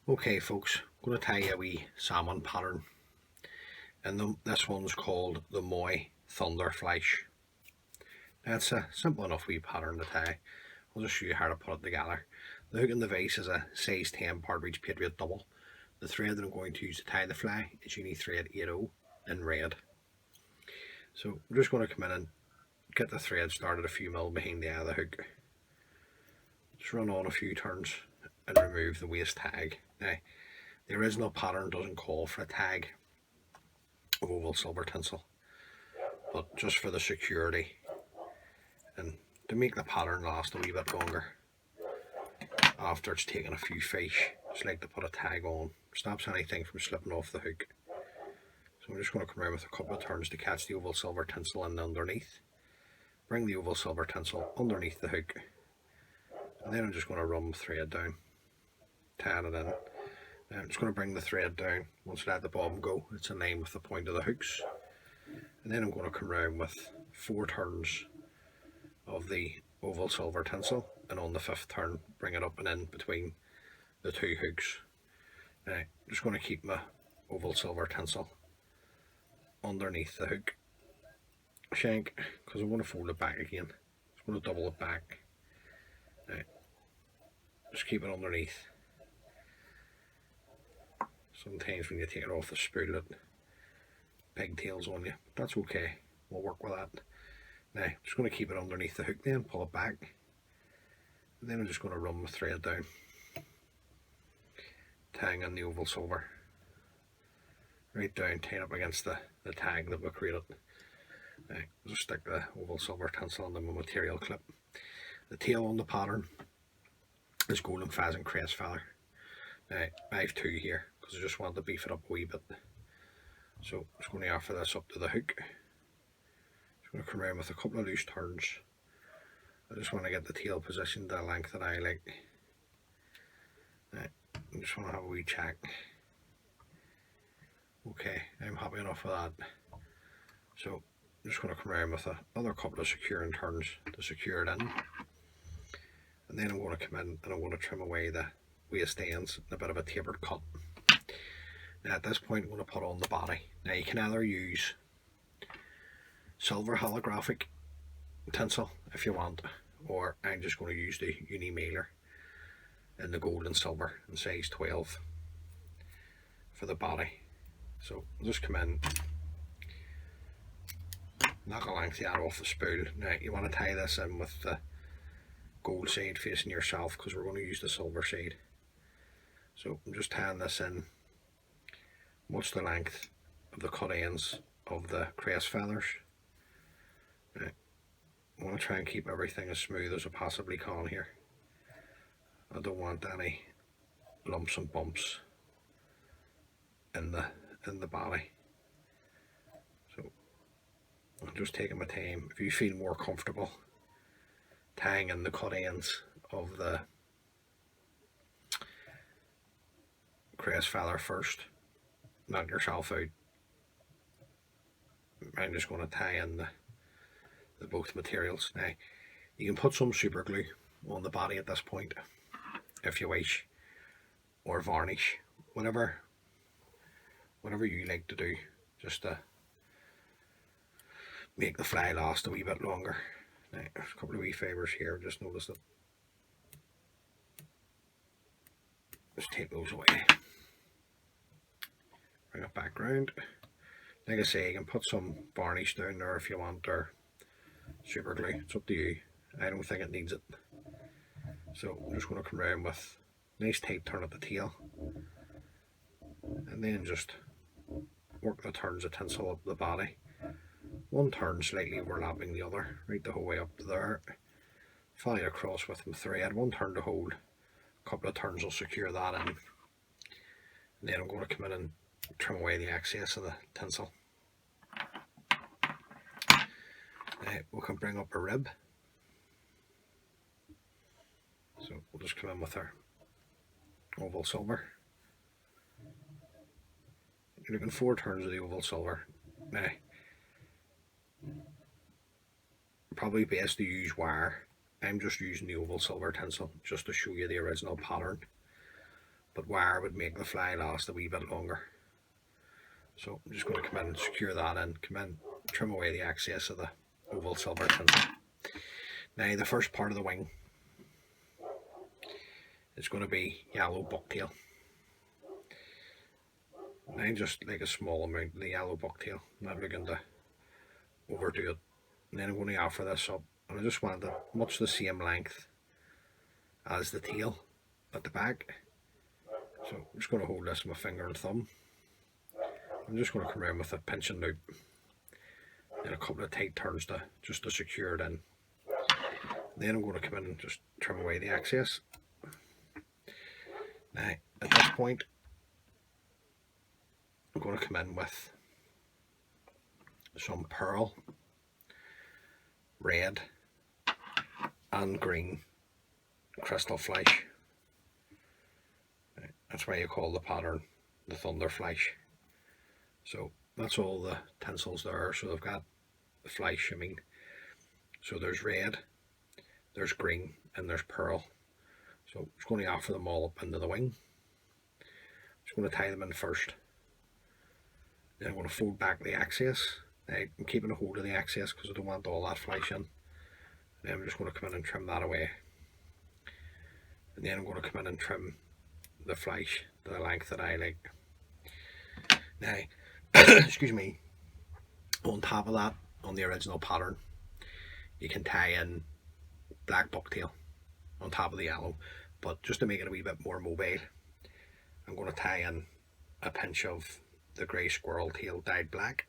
Okay folks, I'm going to tie you a wee salmon pattern, and this one's called the Moy Thunder flash. Now it's a simple enough wee pattern to tie. I'll just show you how to put it together. The hook and the vise is a size 10 partridge patriot double. The thread that I'm going to use to tie the fly is uni thread 80 in red. So I'm just going to come in and get the thread started a few mil behind the eye of the hook. Just run on a few turns and remove the waist tag. Now, the original pattern doesn't call for a tag of oval silver tinsel, but just for the security and to make the pattern last a wee bit longer after it's taken a few fish, just like to put a tag on, stops anything from slipping off the hook. So I'm just going to come around with a couple of turns to catch the oval silver tinsel in underneath, bring the oval silver tinsel underneath the hook, and then I'm just going to run the thread down, tying it in. Now I'm just going to bring the thread down once I let the bobbin go. It's in line with the point of the hooks, and then I'm going to come around with 4 turns of the oval silver tinsel, and on the 5th turn bring it up and in between the 2 hooks. Now I'm just going to keep my oval silver tinsel underneath the hook shank because I'm going to fold it back again. I'm going to double it back. Now just keep it underneath. Sometimes when you take it off the spool it pigtails on you, but that's okay, we'll work with that. Now I'm just going to keep it underneath the hook, then pull it back, and then I'm just going to run the thread down, tying in the oval silver right down, tying up against the tag that we created. Now I'll just stick the oval silver tinsel into my material clip. The tail on the pattern is golden pheasant crest feather. Now I have 2 here because I just want to beef it up a wee bit. So I'm just going to offer this up to the hook. Just going to come around with a couple of loose turns. I just want to get the tail positioned the length that I like. Now, I just want to have a wee check. Okay, I'm happy enough with that. So I'm just going to come around with another couple of securing turns to secure it in. And then I'm going to come in and I'm going to trim away the waist ends in a bit of a tapered cut. Now at this point I'm going to put on the body. Now you can either use silver holographic tinsel if you want, or I'm just going to use the uni mailer in the gold and silver in size 12 for the body. So I'll just come in, knock a length out off the spool. Now you want to tie this in with the gold side facing yourself because we're going to use the silver side. So I'm just tying this in much the length of the cut ends of the crest feathers. Now, I want to try and keep everything as smooth as I possibly can here. I don't want any lumps and bumps in the body. So I'm just taking my time. If you feel more comfortable tying in the cut ends of the crest feather first, knock yourself out. I'm just going to tie in the both materials. Now you can put some super glue on the body at this point if you wish, or varnish, whatever you like to do, just to make the fly last a wee bit longer. Now there's a couple of wee fibres here, just noticed it. Just take those away, bring it back round. Like I say, you can put some varnish down there if you want, or super glue, it's up to you. I don't think it needs it. So I'm just going to come around with a nice tight turn at the tail, and then just work the turns of tinsel up the body. One turn slightly overlapping the other, right the whole way up to there. Follow it across with my thread, one turn to hold, a couple of turns will secure that in. And then I'm going to come in and trim away the excess of the tinsel. We can bring up a rib. So we'll just come in with our oval silver. You're looking 4 turns of the oval silver. Now, probably best to use wire. I'm just using the oval silver tinsel just to show you the original pattern. but wire would make the fly last a wee bit longer. So I'm just going to come in and secure that in, come in, trim away the excess of the oval silver tinsel. Now the first part of the wing is going to be yellow bucktail. Now just like a small amount of the yellow bucktail, I'm not looking to overdo it. And then I'm going to offer this up, and I just want it much the same length as the tail at the back. So I'm just going to hold this with my finger and thumb. I'm just going to come around with a pinching loop and a couple of tight turns just to secure it in. Then I'm going to come in and just trim away the excess. Now at this point I'm going to come in with some pearl, red and green crystal flash. That's why you call the pattern the Thunder Flash. So that's all the tinsels there. So they've got the flash shimming. So there's red, there's green, and there's pearl. So I'm just going to offer them all up into the wing. Just going to tie them in first. Then I'm going to fold back the excess. Now I'm keeping a hold of the excess because I don't want all that flash in. And then I'm just going to come in and trim that away. And then I'm going to come in and trim the flash to the length that I like. Now, excuse me, on top of that, on the original pattern, you can tie in black bucktail on top of the yellow, but just to make it a wee bit more mobile, I'm going to tie in a pinch of the grey squirrel tail dyed black.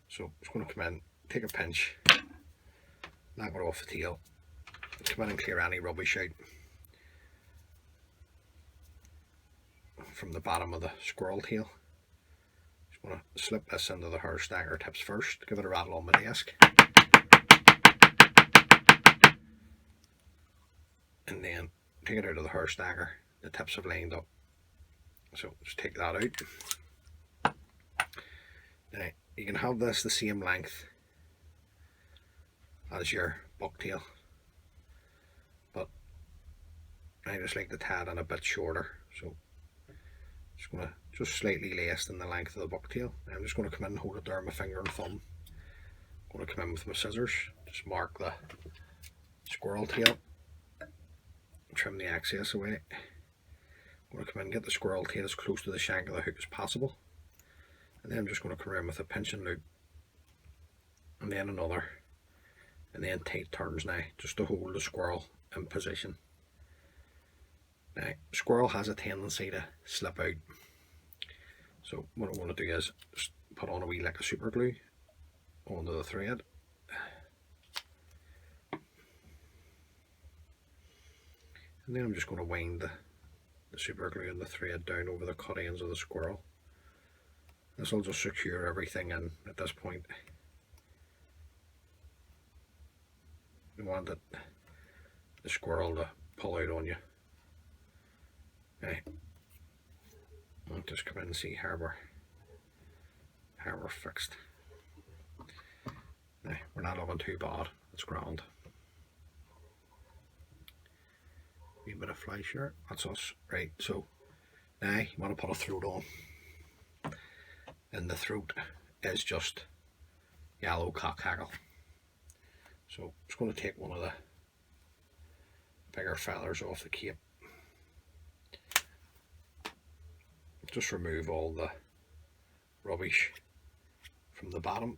So I'm just going to come in, take a pinch, knock it off the tail, come in and clear any rubbish out from the bottom of the squirrel tail. Just want to slip this into the hair stacker tips first, give it a rattle on my desk, and then take it out of the hair stacker. The tips have lined up, so just take that out. Now you can have this the same length as your bucktail, but I just like to tie it in a bit shorter, so just going to just slightly less than the length of the bucktail. I'm just going to come in and hold it there with my finger and thumb. I'm going to come in with my scissors, just mark the squirrel tail, trim the excess away. I'm going to come in and get the squirrel tail as close to the shank of the hook as possible. And then I'm just going to come around with a pinching loop, and then another, and then tight turns now, just to hold the squirrel in position. Now, squirrel has a tendency to slip out, so what I want to do is just put on a wee lick of super glue onto the thread, and then I'm just going to wind the super glue and the thread down over the cut ends of the squirrel. This will just secure everything in at this point. You want the squirrel to pull out on you. Okay. I'll just come in and see how we're fixed. Now, we're not looking too bad, it's grand. Wee bit of flash here, that's us. Right, so now you want to put a throat on. And the throat is just yellow cock hackle. So I'm just going to take one of the bigger feathers off the cape. Just remove all the rubbish from the bottom.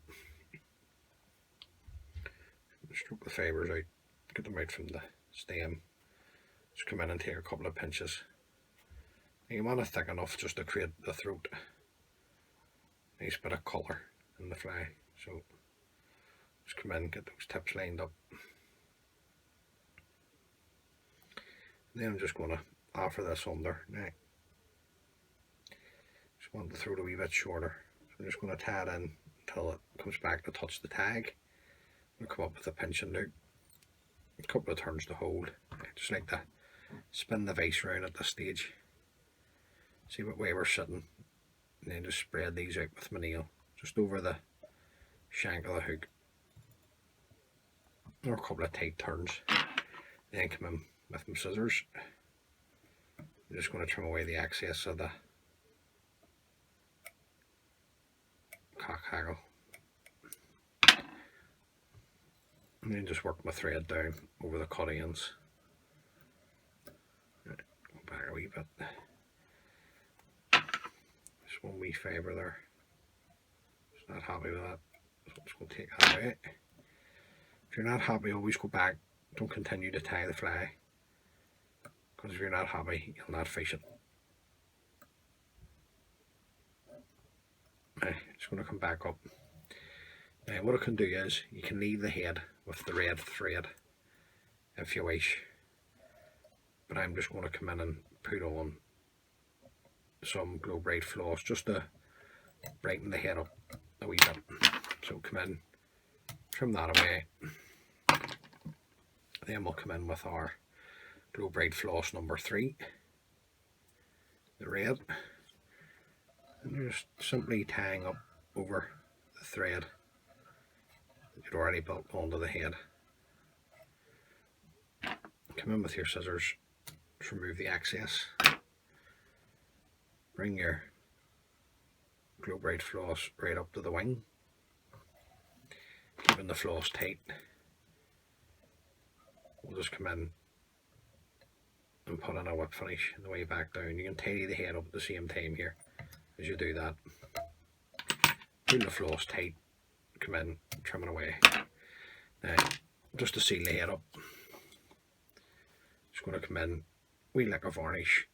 Stroke the fibres out, get them out from the stem. Just come in and take a couple of pinches. And you want it thick enough just to create the throat. Nice bit of colour in the fly. So just come in and get those tips lined up. And then I'm just going to offer this under now. Just want the throat a wee bit shorter. So I'm just going to tie it in until it comes back to touch the tag. I'm going to come up with a pinching loop. A couple of turns to hold. I just like to spin the vise around at this stage. See what way we're sitting. And then just spread these out with my nail just over the shank of the hook, or a couple of tight turns. Then come in with my scissors, I'm just going to trim away the excess of the cock haggle. And then just work my thread down over the cut ends. Right, go back a wee bit. Just one wee fibre there. Just not happy with that. So I'm just going to take that away. If you're not happy, always go back. Don't continue to tie the fly. Because if you're not happy, you'll not fish it. Right, just going to come back up. Now what I can do is, you can leave the head with the red thread if you wish. But I'm just going to come in and put on some Glow Bright floss just to brighten the head up a wee bit. So come in, trim that away. Then we'll come in with our Glow Bright floss number 3, the red. And you're just simply tying up over the thread that you'd already built onto the head. Come in with your scissors, just remove the excess. Bring your Glow Bright floss right up to the wing, keeping the floss tight. We'll just come in and put in a whip finish on the way back down. You can tidy the head up at the same time here as you do that. Pull the floss tight, come in, trim it away. Now, just to seal the head up, just going to come in, wee lick of varnish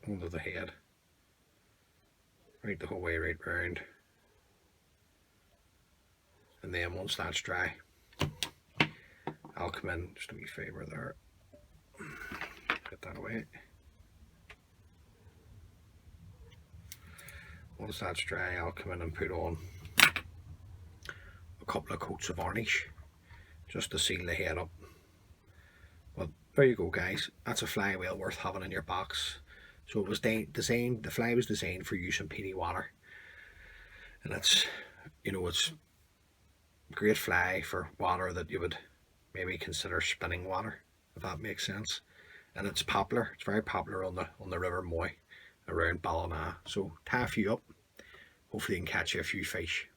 onto the head, right the whole way right round. And then once that's dry, I'll come in, just a wee fibre there, get that away. Once that's dry, I'll come in and put on a couple of coats of varnish just to seal the head up. But there you go guys, that's a fly well worth having in your box. So it was designed, the fly was designed for use in peaty water, and it's, you know, it's a great fly for water that you would maybe consider spinning water, if that makes sense. And it's popular, it's very popular on the River Moy around Ballina. So tie a few up, hopefully you can catch you a few fish.